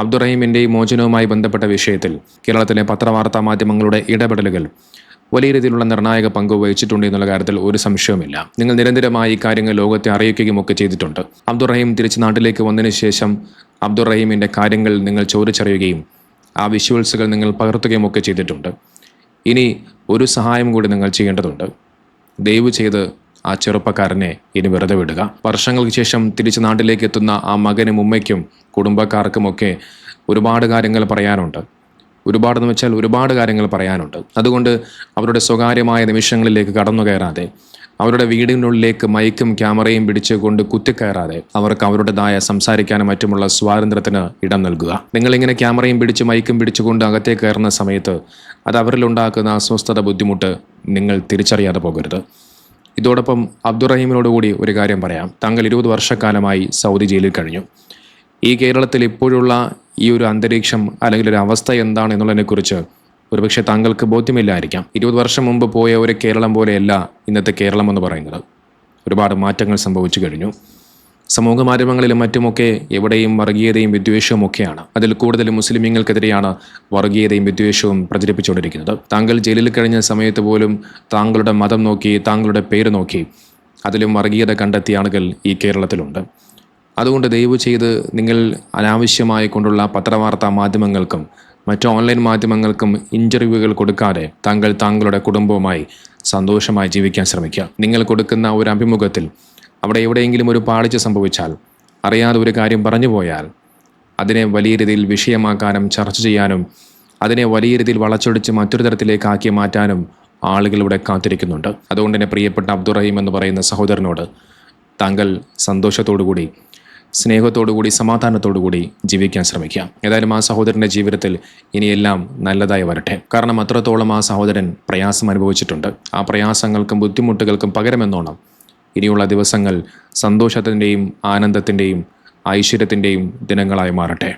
അബ്ദുറഹീമിൻ്റെ മോചനവുമായി ബന്ധപ്പെട്ട വിഷയത്തിൽ കേരളത്തിലെ പത്രവാർത്താ മാധ്യമങ്ങളുടെ ഇടപെടലുകൾ വലിയ രീതിയിലുള്ള നിർണായക പങ്ക് വഹിച്ചിട്ടുണ്ട് എന്നുള്ള കാര്യത്തിൽ ഒരു സംശയവുമില്ല. നിങ്ങൾ നിരന്തരമായി ഈ കാര്യങ്ങൾ ലോകത്തെ അറിയിക്കുകയും ഒക്കെ ചെയ്തിട്ടുണ്ട്. അബ്ദുറഹീം തിരിച്ച് നാട്ടിലേക്ക് വന്നതിന് ശേഷം അബ്ദുറഹീമിൻ്റെ കാര്യങ്ങൾ നിങ്ങൾ ചോദിച്ചറിയുകയും ആ വിഷ്വൽസുകൾ നിങ്ങൾ പകർത്തുകയും ഒക്കെ ചെയ്തിട്ടുണ്ട്. ഇനി ഒരു സഹായം കൂടി നിങ്ങൾ ചെയ്യേണ്ടതുണ്ട്. ദയവ് ചെയ്ത് ആ ചെറുപ്പക്കാരനെ ഇനി വെറുതെ വിടുക. വർഷങ്ങൾക്ക് ശേഷം തിരിച്ച് നാട്ടിലേക്ക് എത്തുന്ന ആ മകനും ഉമ്മയ്ക്കും കുടുംബക്കാർക്കുമൊക്കെ ഒരുപാട് കാര്യങ്ങൾ പറയാനുണ്ട്. ഒരുപാടെന്ന് വെച്ചാൽ ഒരുപാട് കാര്യങ്ങൾ പറയാനുണ്ട്. അതുകൊണ്ട് അവരുടെ സ്വകാര്യമായ നിമിഷങ്ങളിലേക്ക് കടന്നു കയറാതെ, അവരുടെ വീടിനുള്ളിലേക്ക് മൈക്കും ക്യാമറയും പിടിച്ചുകൊണ്ട് കുത്തിക്കയറാതെ, അവർക്ക് അവരുടേതായ സംസാരിക്കാനും മറ്റുമുള്ള സ്വാതന്ത്ര്യത്തിന് ഇടം നൽകുക. നിങ്ങളിങ്ങനെ ക്യാമറയും പിടിച്ച് മൈക്കും പിടിച്ചുകൊണ്ട് അകത്തേക്ക് കയറുന്ന സമയത്ത് അത് അവരിലുണ്ടാക്കുന്ന അസ്വസ്ഥത, ബുദ്ധിമുട്ട് നിങ്ങൾ തിരിച്ചറിയാതെ പോകരുത്. ഇതോടൊപ്പം അബ്ദുറഹീമിനോടുകൂടി ഒരു കാര്യം പറയാം. താങ്കൾ 20 വർഷക്കാലമായി സൗദി ജയിലിൽ കഴിഞ്ഞു. ഈ കേരളത്തിൽ ഇപ്പോഴുള്ള ഈ ഒരു അന്തരീക്ഷം അല്ലെങ്കിൽ ഒരു അവസ്ഥ എന്താണ് എന്നുള്ളതിനെക്കുറിച്ച് ഒരുപക്ഷെ താങ്കൾക്ക് ബോധ്യമില്ലായിരിക്കാം. 20 വർഷം മുമ്പ് പോയ ഒരു കേരളം പോലെയല്ല ഇന്നത്തെ കേരളം എന്ന് പറയുന്നത്. ഒരുപാട് മാറ്റങ്ങൾ സംഭവിച്ചു കഴിഞ്ഞു. സമൂഹ മാധ്യമങ്ങളിലും മറ്റുമൊക്കെ എവിടെയും വർഗീയതയും വിദ്വേഷവും ഒക്കെയാണ്. അതിൽ കൂടുതൽ മുസ്ലിമീങ്ങൾക്കെതിരെയാണ് വർഗീയതയും വിദ്വേഷവും പ്രചരിപ്പിച്ചുകൊണ്ടിരിക്കുന്നത്. താങ്കൾ ജയിലിൽ കഴിഞ്ഞ സമയത്ത് പോലും താങ്കളുടെ മതം നോക്കി, താങ്കളുടെ പേര് നോക്കി അതിലും വർഗീയത കണ്ടെത്തിയ ആളുകൾ ഈ കേരളത്തിലുണ്ട്. അതുകൊണ്ട് ദയവ് ചെയ്ത് നിങ്ങൾ അനാവശ്യമായി കൊണ്ടുള്ള പത്രവാർത്താ മാധ്യമങ്ങൾക്കും മറ്റു ഓൺലൈൻ മാധ്യമങ്ങൾക്കും ഇൻ്റർവ്യൂകൾ കൊടുക്കാതെ താങ്കളുടെ കുടുംബവുമായി സന്തോഷമായി ജീവിക്കാൻ ശ്രമിക്കുക. നിങ്ങൾ കൊടുക്കുന്ന ഒരു അഭിമുഖത്തിൽ അവിടെ എവിടെയെങ്കിലും ഒരു പാളിച്ച സംഭവിച്ചാൽ, അറിയാതെ ഒരു കാര്യം പറഞ്ഞു പോയാൽ, അതിനെ വലിയ രീതിയിൽ വിഷയമാക്കാനും ചർച്ച ചെയ്യാനും അതിനെ വലിയ രീതിയിൽ വളച്ചൊടിച്ച് മറ്റൊരു തരത്തിലേക്ക് ആക്കി മാറ്റാനും ആളുകൾ ഇവിടെ കാത്തിരിക്കുന്നുണ്ട്. അതുകൊണ്ട് തന്നെ പ്രിയപ്പെട്ട അബ്ദുറഹീം എന്ന് പറയുന്ന സഹോദരനോട് താങ്കൾ സന്തോഷത്തോടുകൂടി, സ്നേഹത്തോടുകൂടി, സമാധാനത്തോടുകൂടി ജീവിക്കാൻ ശ്രമിക്കുക. ഏതായാലും ആ സഹോദരൻ്റെ ജീവിതത്തിൽ ഇനിയെല്ലാം നല്ലതായി വരട്ടെ. കാരണം അത്രത്തോളം ആ സഹോദരൻ പ്രയാസം അനുഭവിച്ചിട്ടുണ്ട്. ആ പ്രയാസങ്ങൾക്കും ബുദ്ധിമുട്ടുകൾക്കും പകരമെന്നോണം ഇനിയുള്ള ദിവസങ്ങൾ സന്തോഷത്തിൻ്റെയും ആനന്ദത്തിൻ്റെയും ഐശ്വര്യത്തിൻ്റെയും ദിനങ്ങളായി മാറട്ടെ.